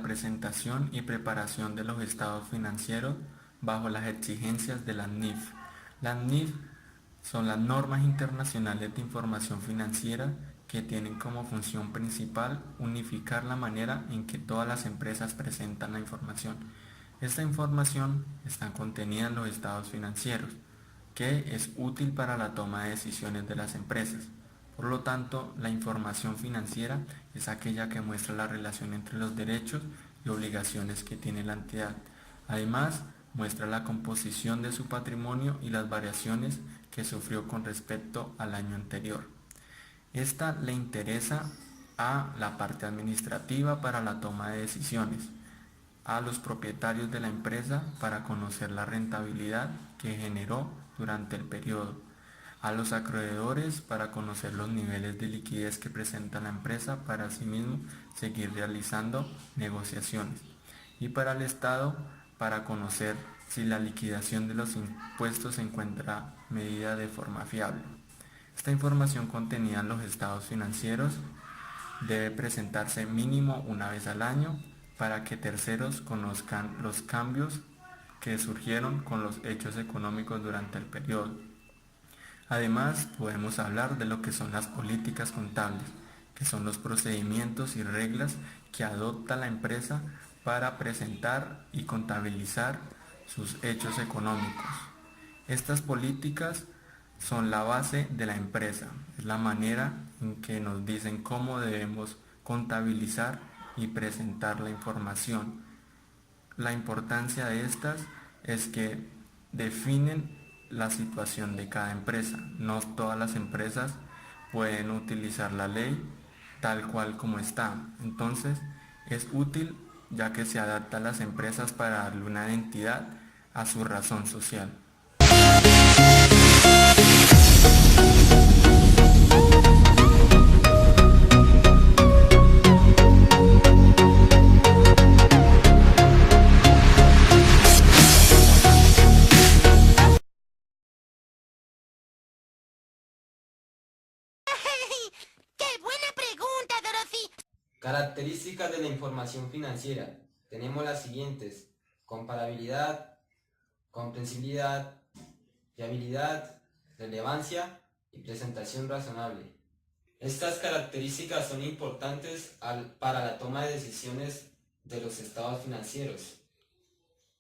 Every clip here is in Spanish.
la presentación y preparación de los estados financieros bajo las exigencias de las NIF. Las NIF son las normas internacionales de información financiera que tienen como función principal unificar la manera en que todas las empresas presentan la información. Esta información está contenida en los estados financieros, que es útil para la toma de decisiones de las empresas. Por lo tanto, la información financiera es aquella que muestra la relación entre los derechos y obligaciones que tiene la entidad. Además, muestra la composición de su patrimonio y las variaciones que sufrió con respecto al año anterior. Esta le interesa a la parte administrativa para la toma de decisiones, a los propietarios de la empresa para conocer la rentabilidad que generó durante el periodo, a los acreedores para conocer los niveles de liquidez que presenta la empresa para asimismo seguir realizando negociaciones, y para el Estado para conocer si la liquidación de los impuestos se encuentra medida de forma fiable. Esta información contenida en los estados financieros debe presentarse mínimo una vez al año para que terceros conozcan los cambios que surgieron con los hechos económicos durante el periodo. Además, podemos hablar de lo que son las políticas contables, que son los procedimientos y reglas que adopta la empresa para presentar y contabilizar sus hechos económicos. Estas políticas son la base de la empresa, es la manera en que nos dicen cómo debemos contabilizar y presentar la información. La importancia de estas es que definen la situación de cada empresa. No todas las empresas pueden utilizar la ley tal cual como está. Entonces, es útil ya que se adapta a las empresas para darle una identidad a su razón social. Características de la información financiera. Tenemos las siguientes: comparabilidad, comprensibilidad, fiabilidad, relevancia y presentación razonable. Estas características son importantes para la toma de decisiones de los estados financieros.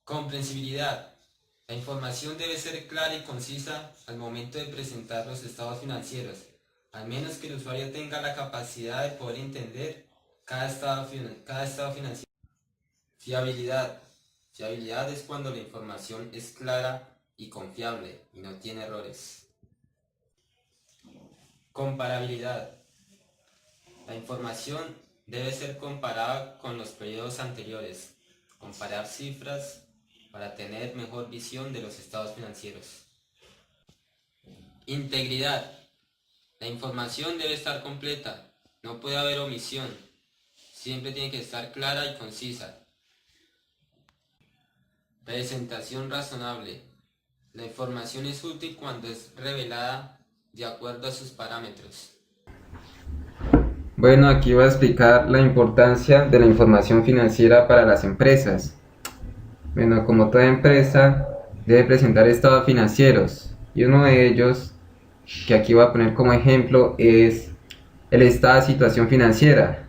Comprensibilidad. La información debe ser clara y concisa al momento de presentar los estados financieros, al menos que el usuario tenga la capacidad de poder entender cada estado financiero. Fiabilidad. Fiabilidad es cuando la información es clara y confiable y no tiene errores. Comparabilidad. La información debe ser comparada con los periodos anteriores, comparar cifras para tener mejor visión de los estados financieros. Integridad. La información debe estar completa, no puede haber omisión, siempre tiene que estar clara y concisa. Presentación razonable. La información es útil cuando es revelada de acuerdo a sus parámetros. Bueno, aquí voy a explicar la importancia de la información financiera para las empresas. Bueno, como toda empresa debe presentar estados financieros, y uno de ellos, que aquí voy a poner como ejemplo, es el estado de situación financiera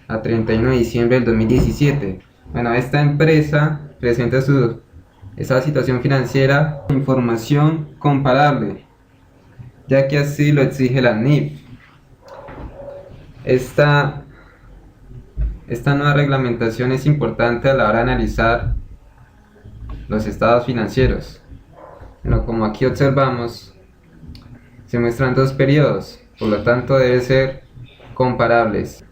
a 31 de diciembre del 2017. Bueno, esta empresa presenta su estado de situación financiera con información comparable, ya que así lo exige la NIF. Esta nueva reglamentación es importante a la hora de analizar los estados financieros. Bueno, como aquí observamos, se muestran dos periodos, por lo tanto deben ser comparables.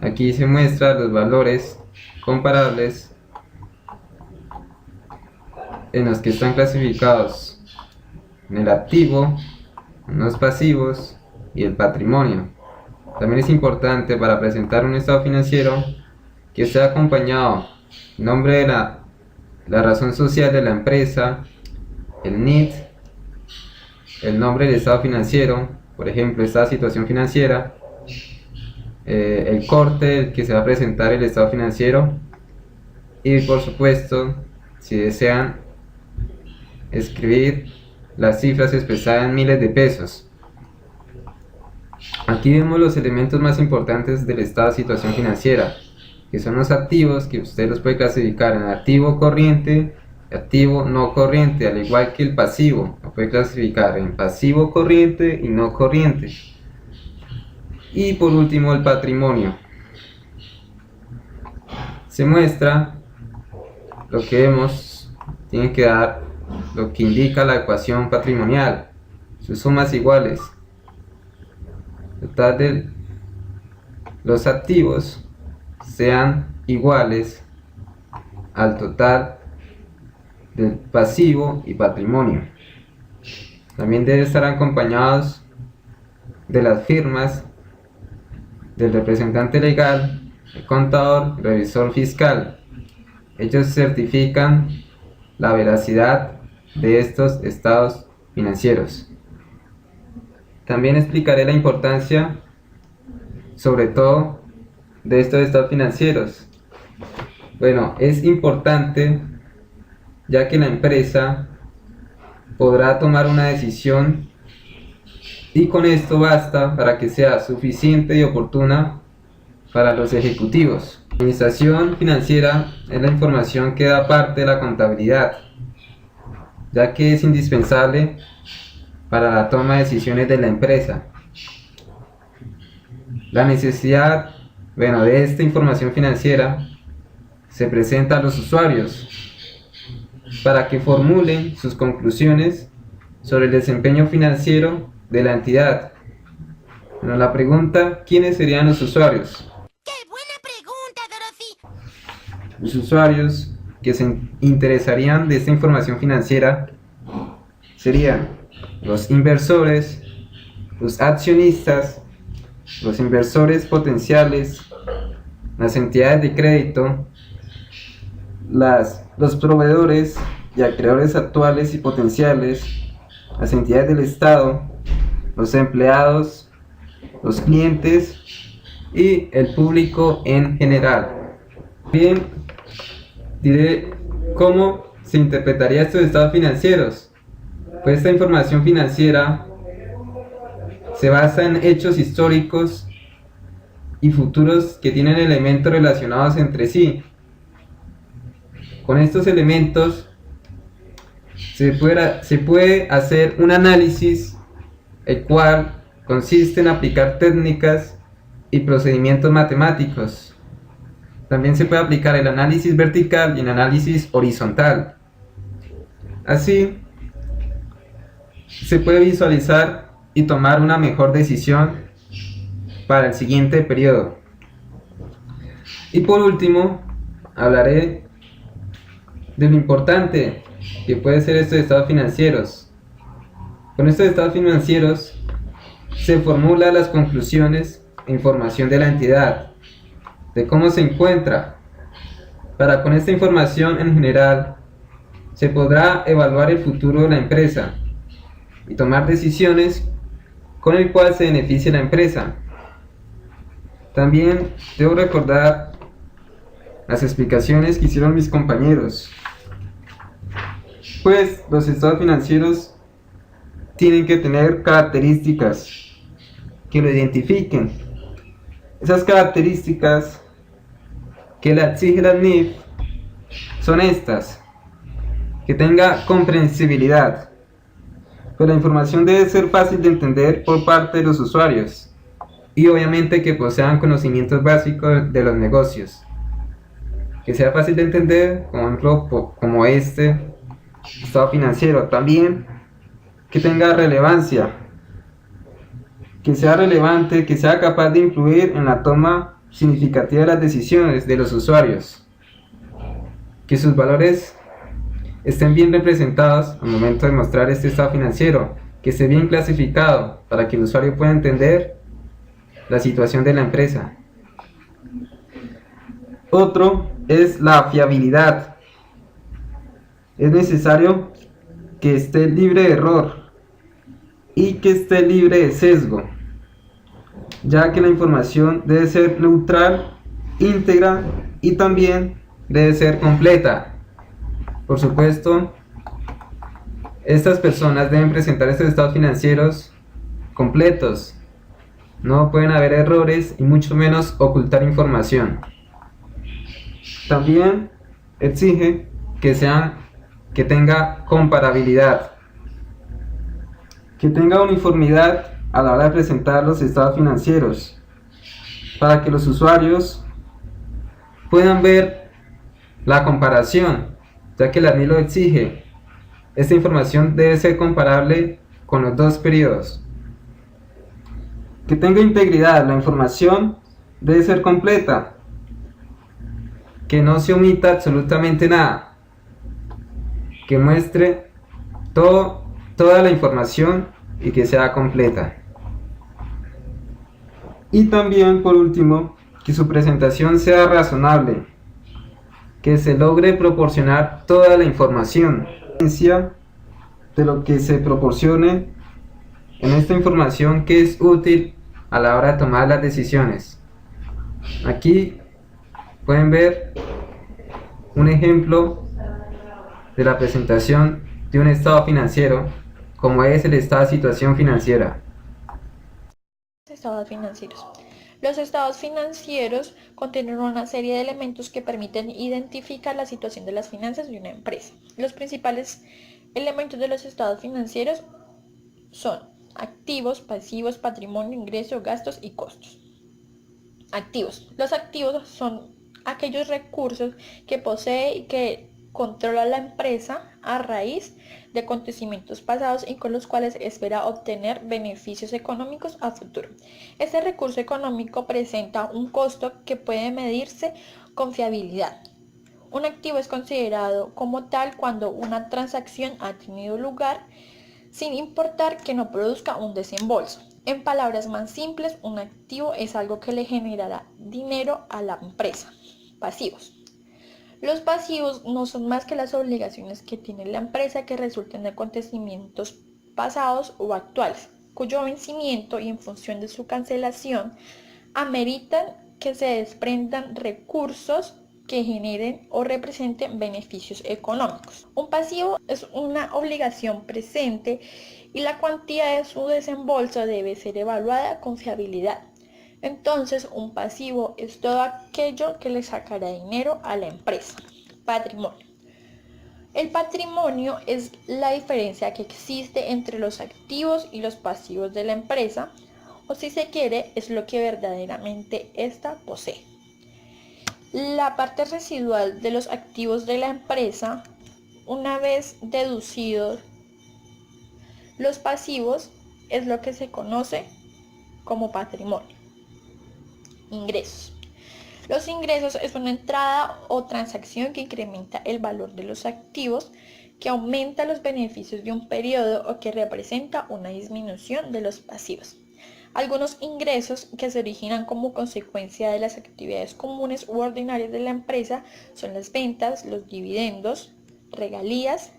Aquí se muestran los valores comparables en los que están clasificados en el activo, en los pasivos y el patrimonio. También es importante para presentar un estado financiero que esté acompañado el nombre de la razón social de la empresa, el NIT, el nombre del estado financiero, por ejemplo, esta situación financiera, el corte que se va a presentar el estado financiero y por supuesto, si desean escribir las cifras expresadas en miles de pesos. Aquí vemos los elementos más importantes del estado de situación financiera, que son los activos, que usted los puede clasificar en activo corriente y activo no corriente, al igual que el pasivo, lo puede clasificar en pasivo corriente y no corriente. Y por último, el patrimonio. Se muestra lo que vemos, tiene que dar lo que indica la ecuación patrimonial, sus sumas iguales. Total de los activos sean iguales al total del pasivo y patrimonio. También deben estar acompañados de las firmas del representante legal, el contador, revisor fiscal. Ellos certifican la veracidad de estos estados financieros. También explicaré la importancia, sobre todo, de estos estados financieros. Bueno, es importante ya que la empresa podrá tomar una decisión y con esto basta para que sea suficiente y oportuna para los ejecutivos. La administración financiera es la información que da parte de la contabilidad, ya que es indispensable para la toma de decisiones de la empresa. La necesidad, de esta información financiera se presenta a los usuarios para que formulen sus conclusiones sobre el desempeño financiero de la entidad. Bueno, la pregunta, ¿quiénes serían los usuarios? ¡Qué buena pregunta, Dorothy! Los usuarios que se interesarían de esta información financiera serían los inversores, los accionistas, los inversores potenciales, las entidades de crédito, los proveedores y acreedores actuales y potenciales, las entidades del Estado, los empleados, los clientes y el público en general. Bien, diré cómo se interpretaría estos estados financieros. Pues esta información financiera se basa en hechos históricos y futuros que tienen elementos relacionados entre sí. Con estos elementos se puede hacer un análisis, el cual consiste en aplicar técnicas y procedimientos matemáticos. También se puede aplicar el análisis vertical y el análisis horizontal. Así, se puede visualizar y tomar una mejor decisión para el siguiente periodo. Y por último, hablaré de lo importante que pueden ser estos estados financieros. Con estos estados financieros se formulan las conclusiones e información de la entidad, de cómo se encuentra. Con esta información en general se podrá evaluar el futuro de la empresa y tomar decisiones con el cual se beneficie la empresa. También debo recordar las explicaciones que hicieron mis compañeros, pues los estados financieros tienen que tener características que lo identifiquen. Esas características que le exige la NIF son estas: que tenga comprensibilidad, pues la información debe ser fácil de entender por parte de los usuarios y obviamente que posean conocimientos básicos de los negocios, que sea fácil de entender, como ejemplo como este estado financiero. También que tenga relevancia, que sea relevante, que sea capaz de influir en la toma significativa de las decisiones de los usuarios, que sus valores estén bien representados al momento de mostrar este estado financiero, que esté bien clasificado para que el usuario pueda entender la situación de la empresa. Otro es la fiabilidad. Es necesario que esté libre de error y que esté libre de sesgo, ya que la información debe ser neutral, íntegra y también debe ser completa. Por supuesto, estas personas deben presentar estos estados financieros completos. No pueden haber errores y mucho menos ocultar información. También exige que tenga comparabilidad, que tenga uniformidad a la hora de presentar los estados financieros, para que los usuarios puedan ver la comparación, ya que la NIF lo exige. Esta información debe ser comparable con los dos periodos. Que tenga integridad, la información debe ser completa, que no se omita absolutamente nada, que muestre toda la información y que sea completa. Y también, por último, que su presentación sea razonable, que se logre proporcionar toda la información de lo que se proporcione en esta información que es útil a la hora de tomar las decisiones. Aquí pueden ver un ejemplo de la presentación de un estado financiero, como es el estado de situación financiera. Estados financieros. Los estados financieros contienen una serie de elementos que permiten identificar la situación de las finanzas de una empresa. Los principales elementos de los estados financieros son activos, pasivos, patrimonio, ingresos, gastos y costos. Activos. Los activos son aquellos recursos que posee y que controla la empresa a raíz de acontecimientos pasados y con los cuales espera obtener beneficios económicos a futuro. Este recurso económico presenta un costo que puede medirse con fiabilidad. Un activo es considerado como tal cuando una transacción ha tenido lugar sin importar que no produzca un desembolso. En palabras más simples, un activo es algo que le generará dinero a la empresa. Pasivos. Los pasivos no son más que las obligaciones que tiene la empresa que resulten de acontecimientos pasados o actuales, cuyo vencimiento y en función de su cancelación ameritan que se desprendan recursos que generen o representen beneficios económicos. Un pasivo es una obligación presente y la cuantía de su desembolso debe ser evaluada con fiabilidad. Entonces, un pasivo es todo aquello que le sacará dinero a la empresa. Patrimonio. El patrimonio es la diferencia que existe entre los activos y los pasivos de la empresa, o si se quiere, es lo que verdaderamente ésta posee. La parte residual de los activos de la empresa, una vez deducidos los pasivos, es lo que se conoce como patrimonio. Ingresos. Los ingresos es una entrada o transacción que incrementa el valor de los activos, que aumenta los beneficios de un periodo o que representa una disminución de los pasivos. Algunos ingresos que se originan como consecuencia de las actividades comunes u ordinarias de la empresa son las ventas, los dividendos, regalías,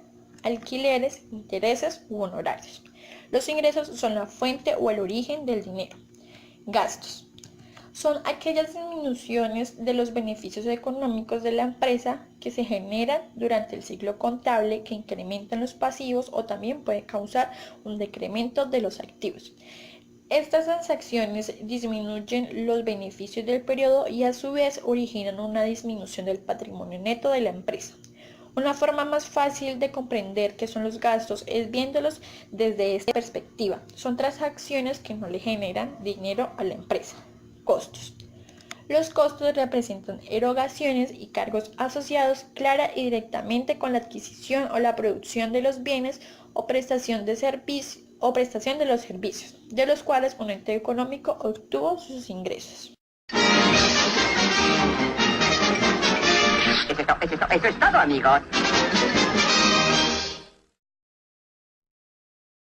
alquileres, intereses u honorarios. Los ingresos son la fuente o el origen del dinero. Gastos. Son aquellas disminuciones de los beneficios económicos de la empresa que se generan durante el ciclo contable, que incrementan los pasivos o también puede causar un decremento de los activos. Estas transacciones disminuyen los beneficios del periodo y a su vez originan una disminución del patrimonio neto de la empresa. Una forma más fácil de comprender qué son los gastos es viéndolos desde esta perspectiva. Son transacciones que no le generan dinero a la empresa. Costos. Los costos representan erogaciones y cargos asociados clara y directamente con la adquisición o la producción de los bienes o prestación de los servicios, de los cuales un ente económico obtuvo sus ingresos. Eso es todo, amigos.